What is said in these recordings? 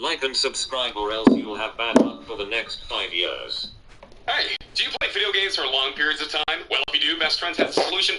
Like and subscribe or else you'll have bad luck for the next 5 years. Hey, do you play video games for long periods of time? Well, if you do, Best Friends has a solution.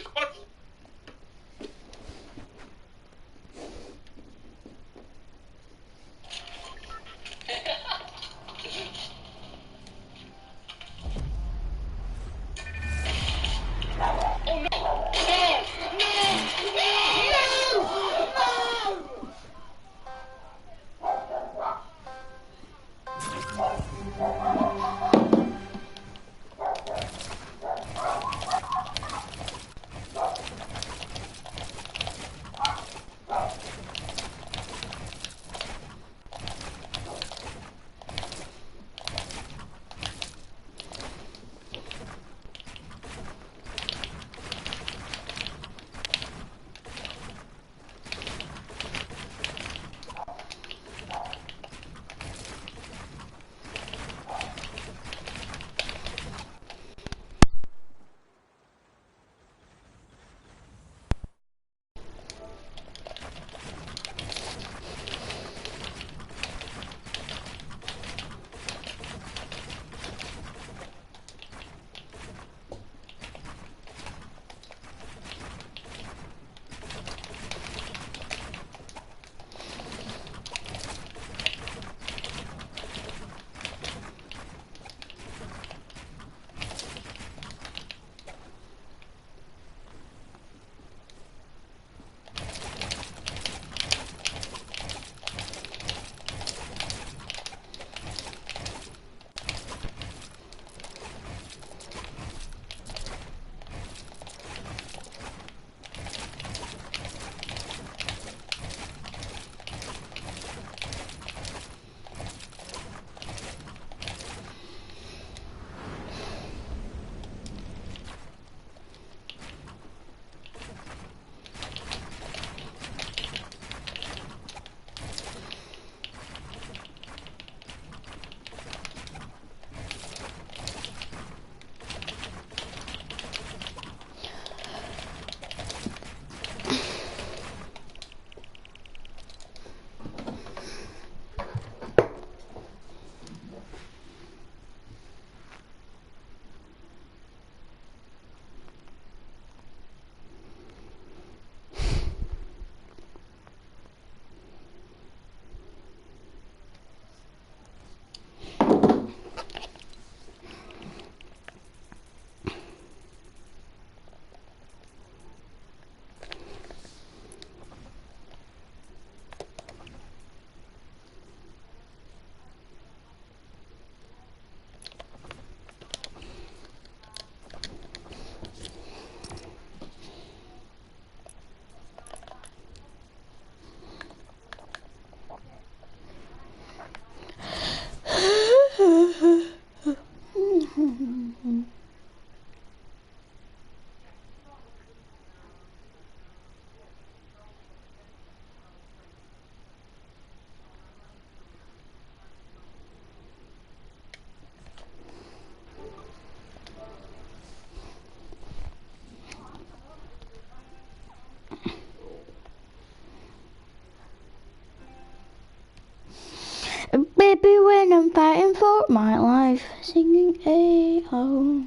Baby, when I'm fighting for my life, singing A-O.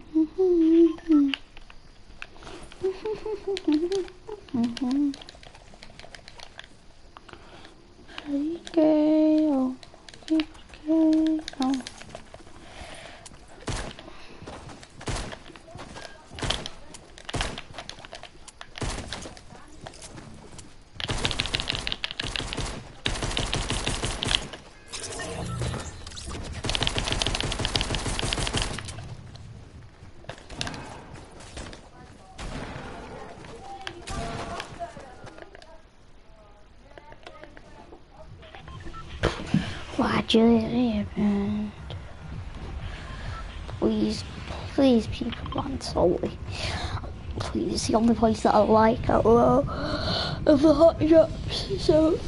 K-O. K-O. Why'd you let it happen? Please, people, run slowly. Please, the only place that I like out of the hot shops, so...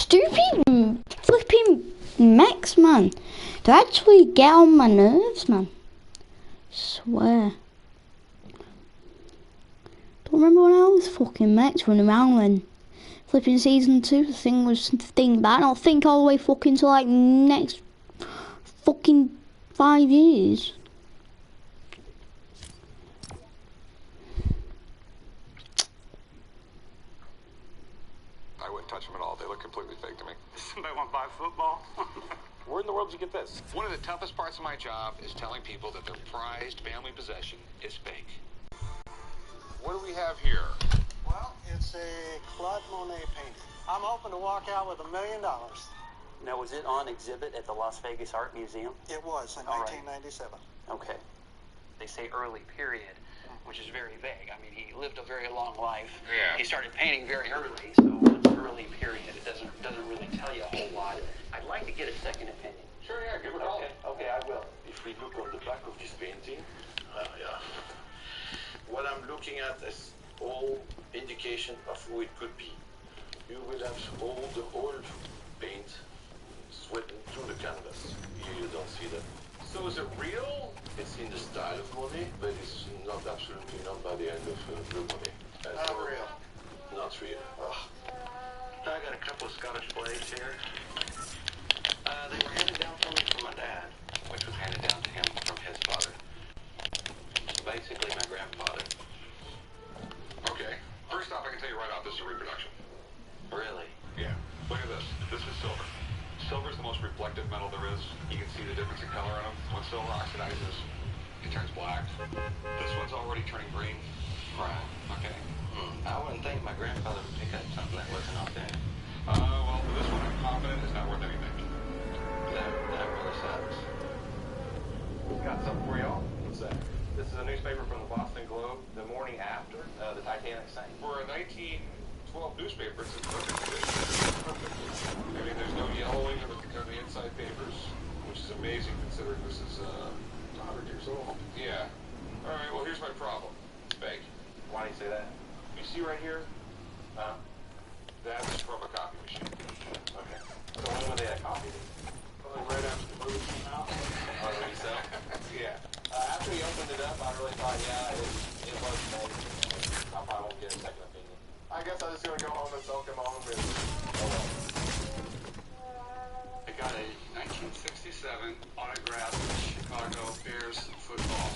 stupid flipping mechs, man. They actually get on my nerves, man. Swear. Don't remember when I was fucking mechs running around when flipping season 2 the thing was thing, but I don't think all the way fucking to like next fucking 5 years. I wouldn't touch them at all. They look completely fake to me. Somebody want to buy football? Where in the world did you get this? One of the toughest parts of my job is telling people that their prized family possession is fake. What do we have here? Well, it's a Claude Monet painting. I'm hoping to walk out with $1 million. Now, was it on exhibit at the Las Vegas Art Museum? It was in All right. 1997. Okay. They say early period, which is very vague. I mean, he lived a very long life. Yeah. He started painting very early, so it's early period. It doesn't really tell you a whole lot. I'd like to get a second opinion. Sure, yeah, give it a call. Okay, I will. If we look on the back of this painting, what I'm looking at is all indication of who it could be. You will have all the old paint sweating through the canvas. Here you don't see that. So is it real? It's in the style of Monet, but it's not absolutely not by the end of Blue Monet. Not real. Not real. I got a couple of Scottish blades here. They were handed down for me from my dad, which was handed down to him from his father. Basically, my grandfather. Okay. First off, I can tell you right off, this is a reproduction. Really? Yeah. Look at this. This is silver. Silver is the most reflective metal there is. You can see the difference in color in them. When silver oxidizes, it turns black. This one's already turning green. Right. Okay. I wouldn't think my grandfather would pick up something that wasn't authentic. Well, this one I'm confident is not worth anything. That really sucks. We've got something for y'all. What's that? This is a newspaper from the Boston Globe the morning after the Titanic sank. For a 1912 newspaper, it's in perfect condition. Perfect. I mean, there's no yellowing on the inside papers, which is amazing considering this is 100 years old. Yeah. All right, well, here's my problem. It's fake. Why do you say that? You see right here? That's from a copy machine. Okay. So when were they copied? Right after the movie came out. Oh, did he sell? Yeah. After he opened it up, I really thought, it was fake. I probably won't get a second opinion. I guess I'm just gonna go home and soak him on with. I got a 1967 autographed Chicago Bears football.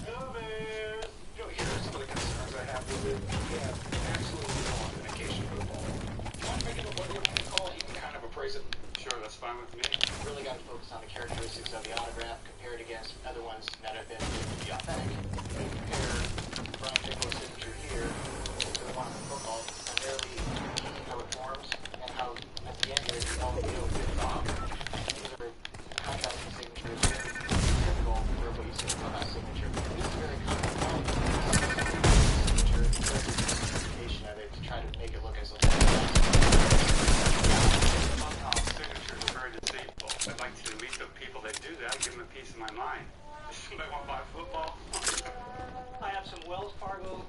Go Bears! Here are some of the concerns I have with it. We have absolutely no authentication for the ball. Want to make it what you want to call it? You can kind of appraise it. Sure, that's fine with me. Really got to focus on the characteristics of the autograph compared against other ones that have been proven to be authentic. They compare Brian Pickle's signature here to the one on the football, primarily how it forms and how at the end here the LVO fits off. These are contrasting signatures, very typical for what you see in a signature. This is very common signature, very interpretation of it to try to make it look as authentic. Signatures are very deceitful. I'd like to meet the people that do that and give them a piece of my mind. Does somebody want to buy football? I have some Wells Fargo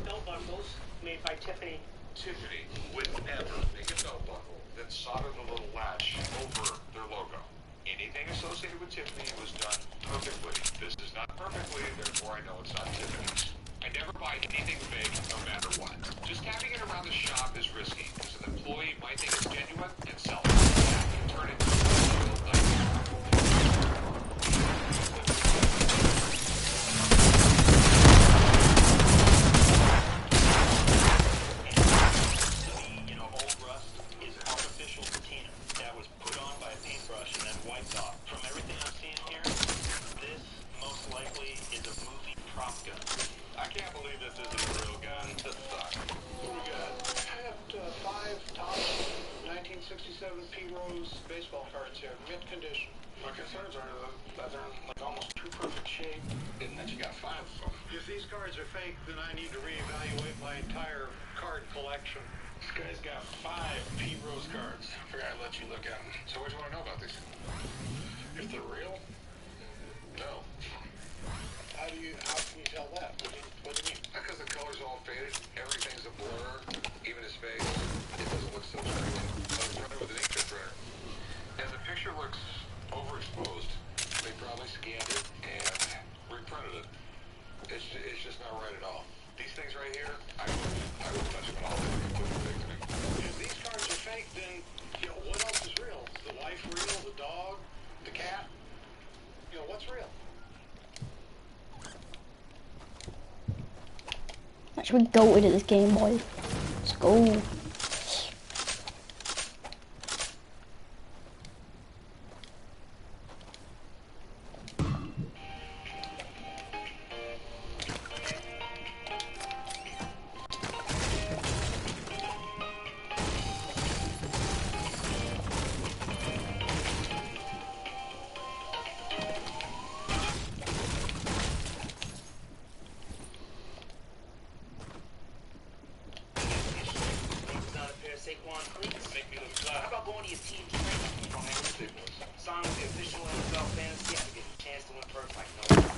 belt buckles made by Tiffany. Tiffany would never make a belt buckle that soldered a little latch over their logo. Anything associated with Tiffany was done perfectly. This is not perfectly, therefore I know it's not Tiffany's. I never buy anything fake, no matter what. Just having it around the shop is risky, because an employee might think it's genuine and sell it. And turn it into a real nightmare. Old rust is artificial patina that was put on by a paintbrush and then wiped off. From everything I'm seeing here, this most likely is a movie prop gun. I can't believe this isn't a real gun. This sucks. What do we got? I have 5 top 1967 P. Rose baseball cards here, mint condition. My concerns are that they're in like almost too perfect shape, and that you got 5 of them. If these cards are fake, then I need to reevaluate my entire card collection. This guy's got 5 P. Rose cards. I forgot I let you look at them. So what do you want to know about these? If they're real? No. How can you tell that? What do you mean? Because the color's all faded, everything's a blur, even his face. It doesn't look so strange. I was running here. I would touch them all if you put the things in. If these cards are fake, then, you know, what else is real? Is the wife real? The dog? The cat? You know, what's real? Actually, go into this game, boy. Let's go. Saquon cleats. Make me look fly. How about going to your team training? You don't have any signals. Sign with the official NFL fantasy. I get a chance to win first like no one.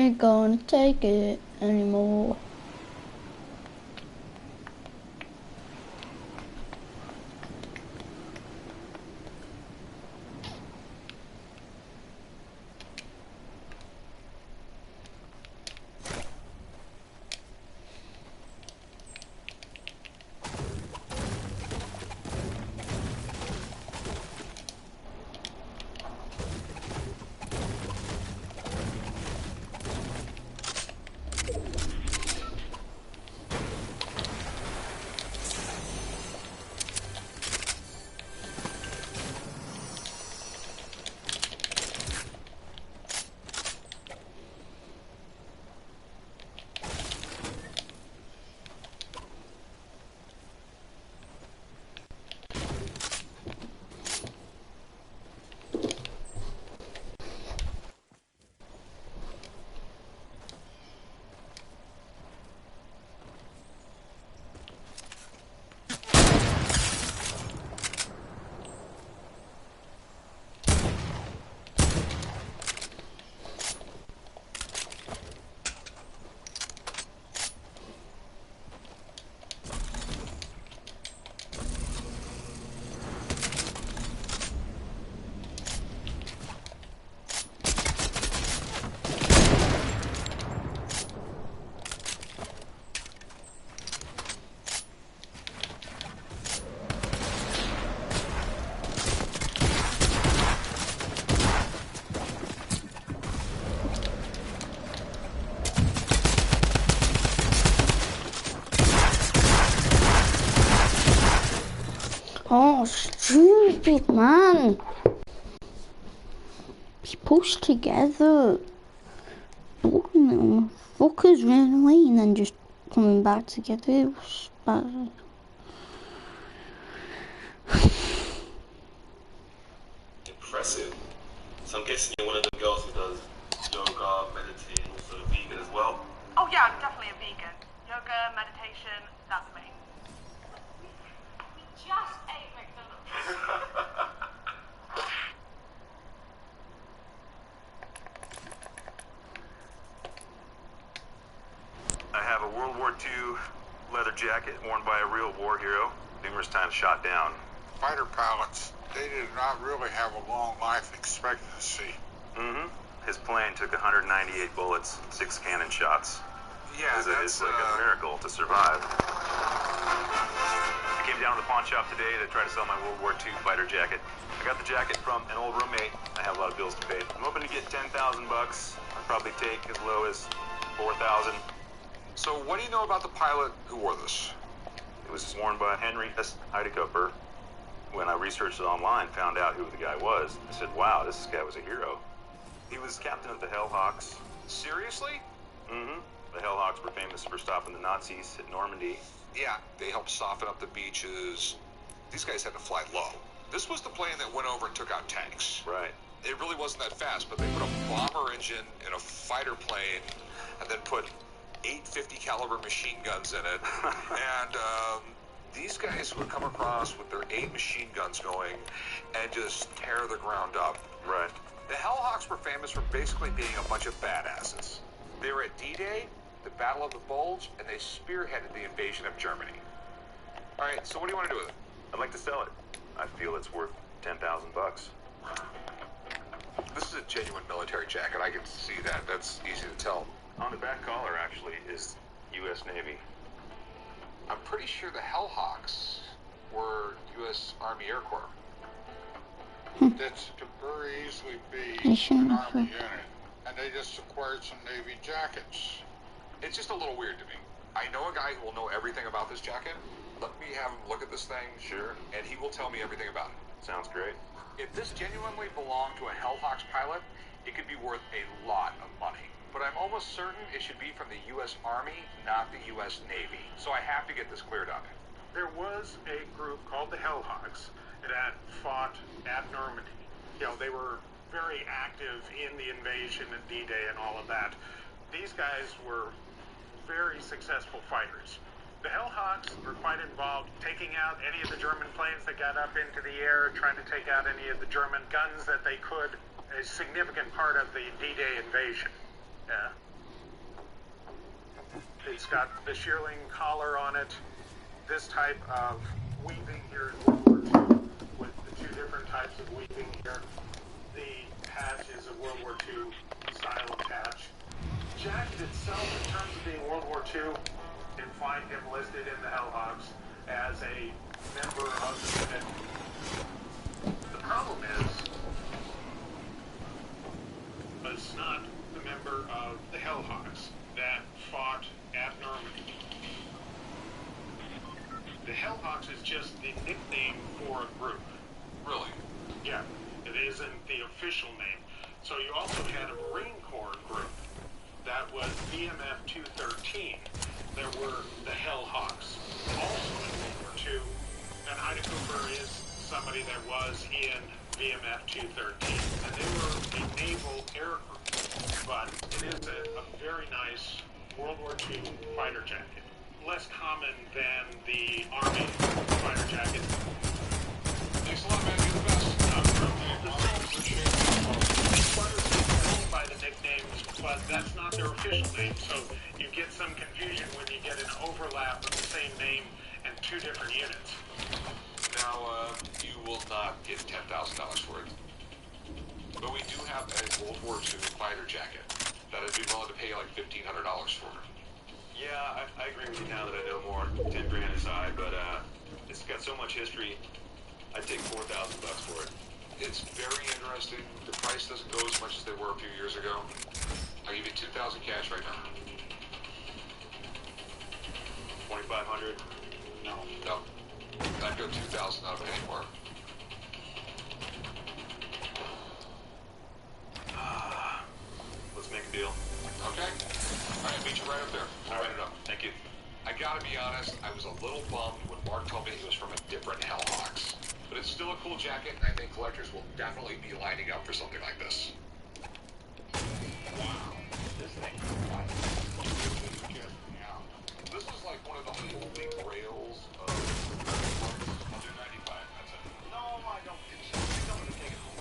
ain't gonna take it anymore. Oh, stupid man. Be pushed together. Fucking them fuckers ran away and then just coming back together. It was bad. Impressive. So I'm guessing you're one of the girls who does yoga, meditating, also vegan as well? Oh yeah, I'm definitely a vegan. Yoga, meditation, that's me. We just ate McDonald's. I have a World War II leather jacket worn by a real war hero, numerous times shot down. Fighter pilots, they did not really have a long life expectancy. Mm-hmm. His plane took 198 bullets, 6 cannon shots. Yeah, It's like a miracle to survive. I came down to the pawn shop today to try to sell my World War II fighter jacket. I got the jacket from an old roommate. I have a lot of bills to pay. I'm hoping to get 10,000 bucks. I'd probably take as low as 4,000. So what do you know about the pilot who wore this? It was worn by Henry S. Heidekoper. When I researched it online, found out who the guy was. I said, wow, this guy was a hero. He was captain of the Hellhawks. Seriously? Mm-hmm. The Hellhawks were famous for stopping the Nazis at Normandy. Yeah, they helped soften up the beaches. These guys had to fly low. This was the plane that went over and took out tanks. Right. It really wasn't that fast, but they put a bomber engine in a fighter plane and then put 850 caliber machine guns in it. And these guys would come across with their 8 machine guns going and just tear the ground up. Right. The Hellhawks were famous for basically being a bunch of badasses. They were at D-Day, the Battle of the Bulge, and they spearheaded the invasion of Germany. All right, so what do you want to do with it? I'd like to sell it. I feel it's worth 10,000 bucks. This is a genuine military jacket. I can see that. That's easy to tell. On the back collar, actually, is U.S. Navy. I'm pretty sure the Hellhawks were U.S. Army Air Corps. This could very easily be an Army unit, and they just acquired some Navy jackets. It's just a little weird to me. I know a guy who will know everything about this jacket. Let me have him look at this thing. Sure. And he will tell me everything about it. Sounds great. If this genuinely belonged to a Hellhawks pilot, it could be worth a lot of money. But I'm almost certain it should be from the U.S. Army, not the U.S. Navy. So I have to get this cleared up. There was a group called the Hellhawks that had fought at Normandy. You know, they were very active in the invasion and D-Day and all of that. These guys were very successful fighters. The Hellhawks were quite involved taking out any of the German planes that got up into the air, trying to take out any of the German guns that they could. A significant part of the D-Day invasion. Yeah. It's got the shearling collar on it. This type of weaving here in World War II, with the two different types of weaving here. The patch is a World War II style of patch. Jacket itself, in terms of being World War II, you'll find him listed in the Hellhogs as a member of the unit. The problem is, it's not the member of the Hellhogs that fought at Normandy. The Hellhogs is just the nickname for a group. Really? Yeah, it isn't the official name. So you also had a Marine Corps group that was VMF 213. There were the Hellhawks, also in World War II, and Ida Cooper is somebody that was in VMF 213, and they were a naval air group, but it is a very nice World War II fighter jacket. Less common than the Army fighter jacket. Thanks a lot, man. You're the best. By the nicknames, but that's not their official name, so you get some confusion when you get an overlap of the same name and two different units. Now, you will not get $10,000 for it. But we do have a World War II fighter jacket that I'd be willing to pay like $1,500 for. Yeah, I agree with you now that I know more. 10 grand aside, but it's got so much history. I'd take $4,000 for it. It's very interesting. The price doesn't go as much as they were a few years ago. I'll give you $2,000 cash right now. 2,500. No. I'd go 2,000 out of it anymore. Let's make a deal. Okay. All right, meet you right up there. I'll write it up. Thank you. I gotta be honest, I was a little bummed when Mark told me he was from a different Hellhawks. But it's still a cool jacket, and I think collectors will definitely be lining up for something like this. Wow. This thing. This is like one of the holy grails of I'll do 95, that's it. No, I don't think so. I think I'm gonna take it home.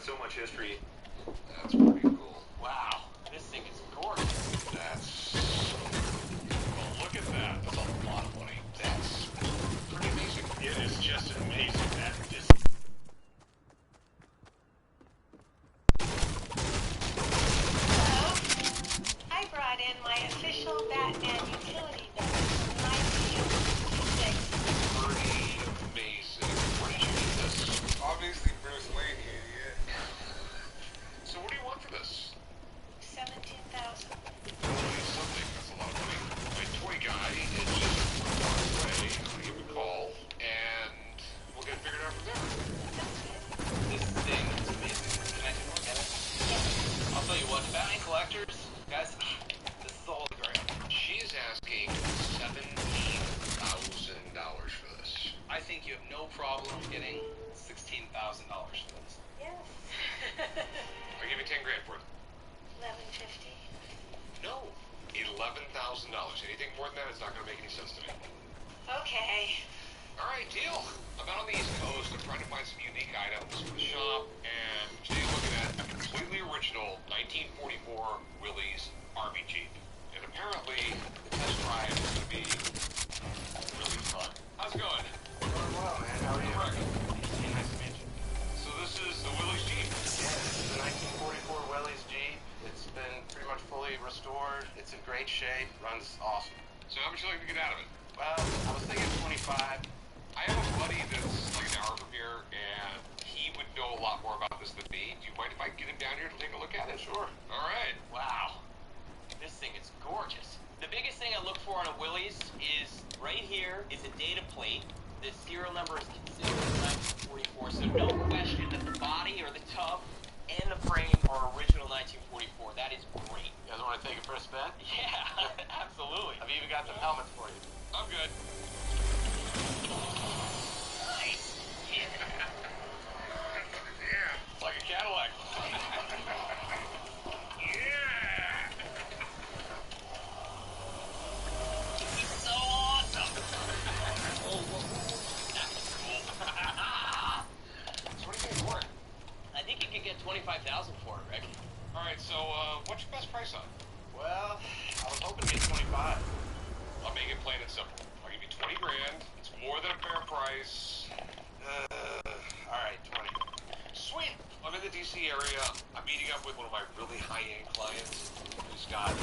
So much history. That's pretty cool. Wow, this thing is gorgeous. That's... Well, look at that. That's a lot of money. That's pretty amazing. It is just amazing that this. Hello. I brought in my official Batman utility bill from 1966. Pretty amazing. Where did you get this? Obviously, Bruce Wayne, idiot. So what do you want for this? $17,000. Something. That's a lot of money. My toy guy is just far away. I'm gonna give him a call, and we'll get it figured out from there. This thing is amazing. Can I take a look at it? I'll tell you what, Batman collectors, guys, this is the holy grail. She's asking $17,000 for this. I think you have no problem getting $16,000 for this. Yes. I'll give you 10 grand for it. $11.50. No. $11,000. Anything more than that is not going to make any sense to me. Okay. All right, deal. I'm out on the East Coast. I'm trying to find some unique items for the shop, and today I'm looking at a completely original 1944 Willys Army Jeep. And apparently, the test drive is going to be really fun. How's it going? Going well, man. How are you? Hey, nice to meet you. So this is the Willys Jeep. Yeah, this is the 1944 Willys Jeep. It's been pretty much fully restored. It's in great shape. Runs awesome. So how much you like to get out of it? Well, I was thinking 25. I have a buddy that's like an hour from here, and he would know a lot more about this than me. Do you mind if I get him down here to take a look at it? Sure. All right. Wow. This thing is gorgeous. The biggest thing I look for on a Willys is right here is a data plate. The serial number is considered 1944, so no question that the body or the tub and the frame are original 1944. That is great. You guys want to take it for a spin? Yeah, absolutely. I've even got some helmets for you. I'm good. Nice. Yeah. It's like a Cadillac. So awesome. Oh, whoa. That was cool. So what do you think it's worth? I think you could get 25,000 for it, Rick. All right, so what's your best price on it? Well, I was hoping to get 25. I'll make it plain and simple. I'll give you 20 grand. It's more than a fair price. All right, 20. Sweet. I'm in the DC area. I'm meeting up with one of my really high-end clients who's got 6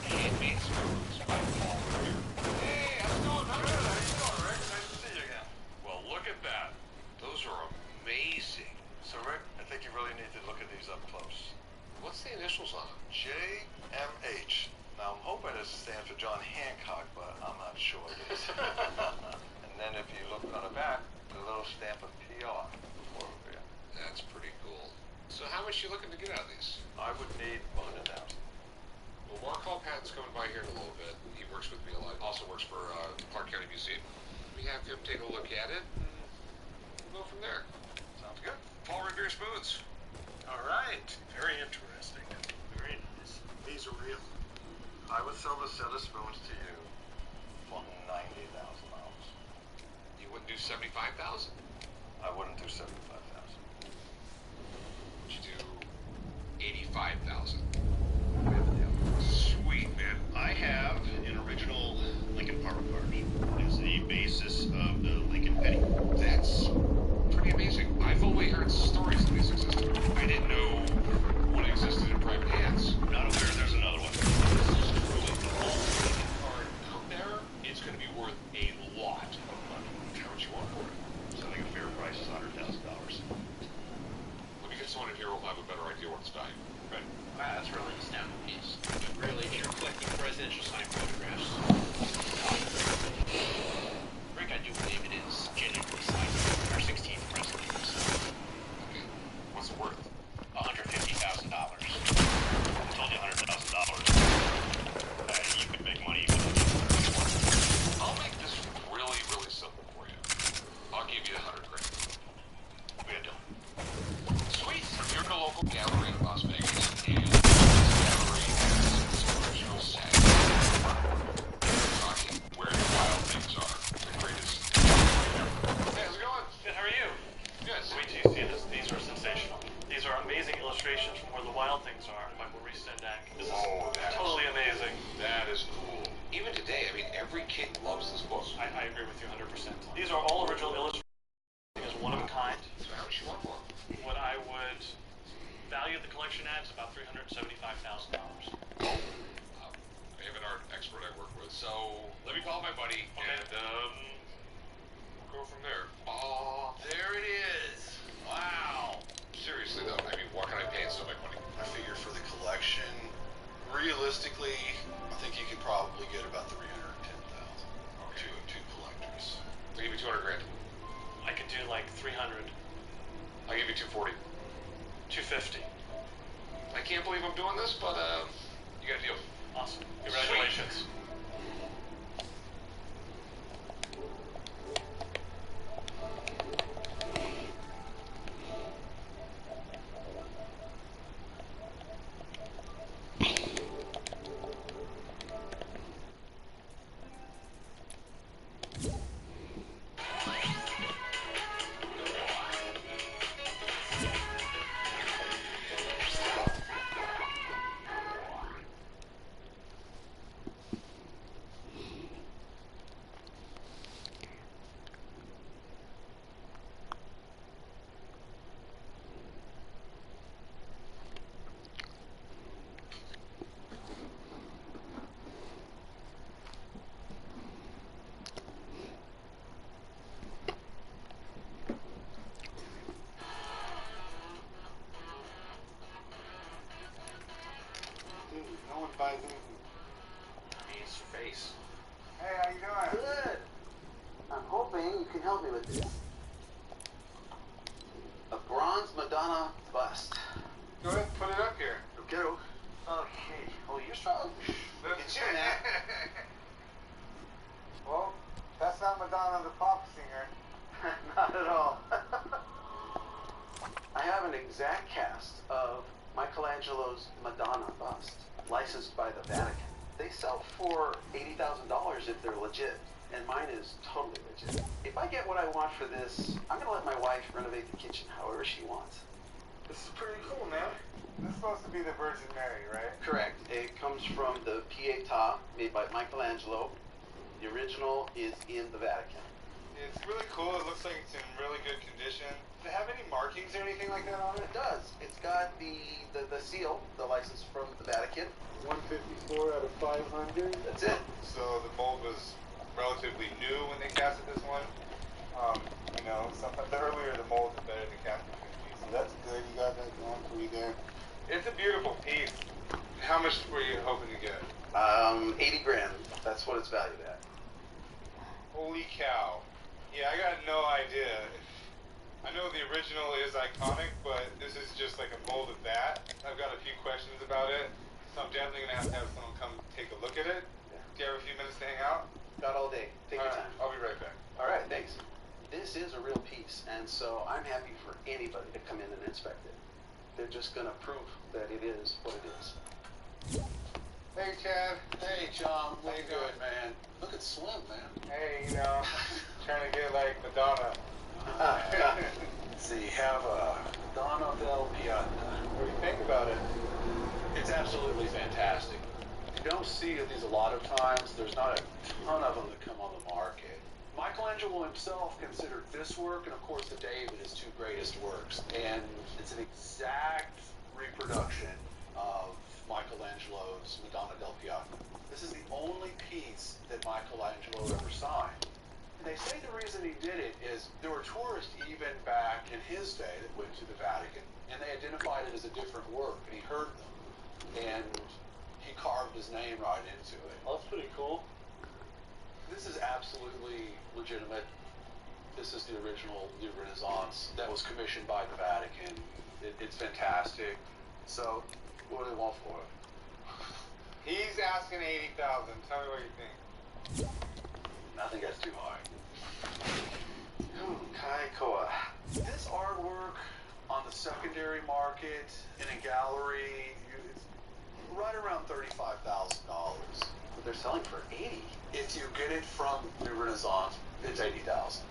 handmade spoons by Paul Revere. Hey, how's it going? How you doing, Rick? Nice to see you again. Well, look at that. Those are amazing. So, Rick, I think you really need to look at these up close. What's the initials on them? JMH. Now, I'm hoping it stands for John Hancock, but I'm not sure it is. And then if you look on the back, there's a little stamp of PR. That's pretty cool. So how much you looking to get out of these? I would need 100,000. Well, Mark Hall Patton's coming by here in a little bit. He works with me a lot. Also works for Clark County Museum. We have him take a look at it, and we'll go from there. Sounds good. Paul Revere spoons. All right. Very interesting. Very nice. These are real. I would sell the set of spoons to you for $90,000. You wouldn't do 75,000? I wouldn't do 75,000. Would you do 85,000? Sweet, man. I have an original Lincoln Power Card. It is the basis of the Lincoln Penny. That's pretty amazing. I've only heard stories that these existed. I didn't know one existed in private hands. Not aware there's another one. This is truly the only Lincoln card out there. It's going to be worth a lot of money. How much you want for it? So I think a fair price is $100,000. When you get someone in here, we'll have a better idea what its value. Right. Wow, that's really an astounding piece. Really, if you're collecting presidential signed photographs, Rick, I do believe it is genuinely signed by our 16th president himself. Okay. What's it worth? $150,000. I told you $100,000. You could make money even if I'll make this really, really simple for you. I'll give you 100 grand. we had done. Sweet. You're in a local gallery in Las Vegas, and this gallery has its original set. Talking where the wild things are. The greatest. Hey, how's it going? Good, how are you? Good. Wait till you see this. These are sensational. These are amazing illustrations from where the wild things are by Maurice Sendak. This is totally amazing. That is cool. Even today, I mean, every kid loves this book. I agree with you 100%. These are all original illustrations. Is one of a kind. So how much you want for them? What I would value the collection at is about $375,000. I have an art expert I work with, so let me call my buddy, and we'll go from there. Oh, there it is. Wow. Seriously though, I mean, what can I pay and still make money? I figure for the collection, realistically, I think you could probably get about $310,000 to two collectors. I'll give you 200 grand. I could do like 300, I'll give you 240. 250. I can't believe I'm doing this, but you got a deal. Awesome. Congratulations. His face. Hey, how you doing? Good. I'm hoping you can help me with this. A bronze Madonna Madonna bust. Go ahead, put it up here. Okay. Okay. Oh, you're strong. Look at you now. Well, that's not Madonna the pop singer. Not at all. I have an exact cast of Michelangelo's Madonna bust, licensed by the Vatican. They sell for $80,000 if they're legit, and mine is totally legit. If I get what I want for this, I'm gonna let my wife renovate the kitchen however she wants. This is pretty cool, man. This is supposed to be the Virgin Mary, right? Correct. It comes from the Pietà made by Michelangelo. The original is in the Vatican. It's really cool. It looks like it's in really good condition. Does it have any markings or anything like that on it? It does. It's got the seal, the license from the Vatican. 154 out of 500. That's it. So the mold was relatively new when they casted this one. You know, sometimes the earlier the mold, the better the casting can be. So that's good. You got that going for you there. It's a beautiful piece. How much were you hoping to get? 80 grand. That's what it's valued at. Holy cow. Yeah, I got no idea. I know the original is iconic, but this is just like a mold of that. I've got a few questions about it, so I'm definitely going to have someone come take a look at it. Do you have a few minutes to hang out? Got all day. Take your time. I'll be right back. All right, thanks. This is a real piece, and so I'm happy for anybody to come in and inspect it. They're just going to prove that it is what it is. Hey, Chad. Hey, John. How you doing, man? Look at Slim, man. Hey, you know, trying to get like Madonna. So you have a Madonna del Pianta. What do you think about it? It's absolutely fantastic. You don't see these a lot of times. There's not a ton of them that come on the market. Michelangelo himself considered this work and, of course, the David his two greatest works. And it's an exact reproduction of Michelangelo's Madonna del Pianta. This is the only piece that Michelangelo ever signed. And they say the reason he did it is there were tourists even back in his day that went to the Vatican, and they identified it as a different work, and he heard them. And he carved his name right into it. Oh, that's pretty cool. This is absolutely legitimate. This is the original New Renaissance that was commissioned by the Vatican. It's fantastic. So, what do they want for it? He's asking 80,000. Tell me what you think. I think that's too high. Ooh, Kai Koa. This artwork on the secondary market in a gallery, it's right around $35,000. But they're selling for 80. If you get it from New Renaissance, it's 80,000.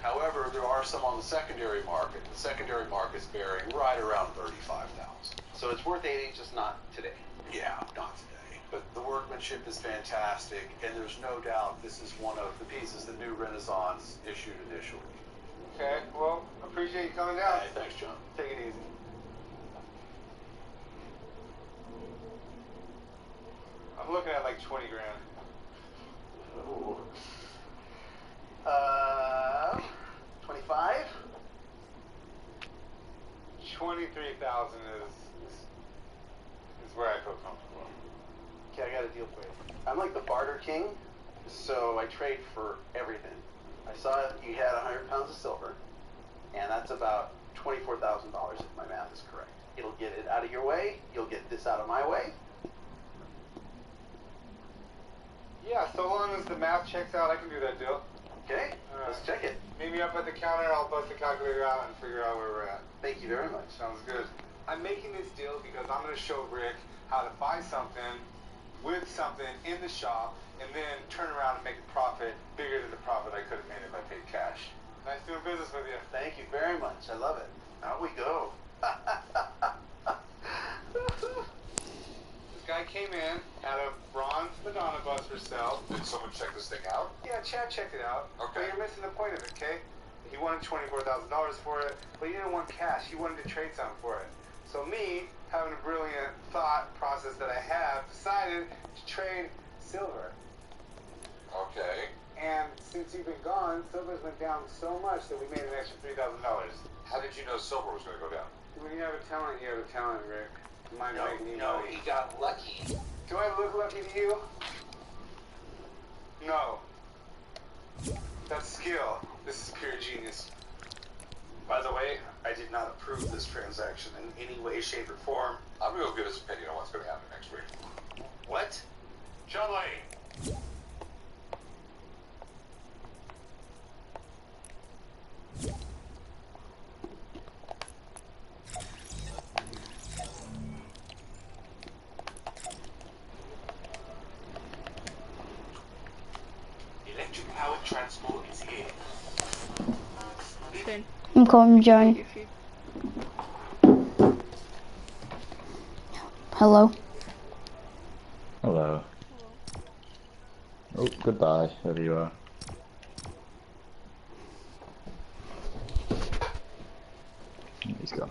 However, there are some on the secondary market. The secondary market's bearing right around 35,000. So it's worth 80, just not today. Yeah, not today. But the workmanship is fantastic, and there's no doubt this is one of the pieces the New Renaissance issued initially. Okay, well, appreciate you coming down. Hey, thanks, John. Take it easy. I'm looking at like 20 grand. Ooh. 25? 23,000 is where I feel comfortable. Okay, I got a deal for you. I'm like the barter king, so I trade for everything. I saw you had 100 pounds of silver, and that's about $24,000 if my math is correct. It'll get it out of your way, you'll get this out of my way. Yeah, so long as the math checks out, I can do that deal. Okay, let's check it. Meet me up at the counter, I'll bust the calculator out and figure out where we're at. Thank you very much. Sounds good. I'm making this deal because I'm going to show Rick how to buy something with something in the shop and then turn around and make a profit bigger than the profit I could have made if I paid cash. Nice doing business with you. Thank you very much. I love it. Out we go. This guy came in, had a bronze Madonna bust for sale. Did someone check this thing out? Yeah, Chad checked it out. Okay. But you're missing the point of it, okay? He wanted $24,000 for it, but he didn't want cash. He wanted to trade something for it. So me, having a brilliant thought process that I have, decided to trade silver. Okay. And since you've been gone, silver's went down so much that we made an extra $3,000. How did you know silver was going to go down? When you have a talent, you have a talent, Rick. Mine making you No, money. he got lucky. Do I look lucky to you? No. That's skill. This is pure genius. By the way, I did not approve this transaction in any way, shape, or form. I'm gonna go get his opinion on what's gonna happen next week. What? John Lane. Electric powered transport is here. I'm calling Johnny. Hello. Hello. Oh, goodbye. There you are. He's gone.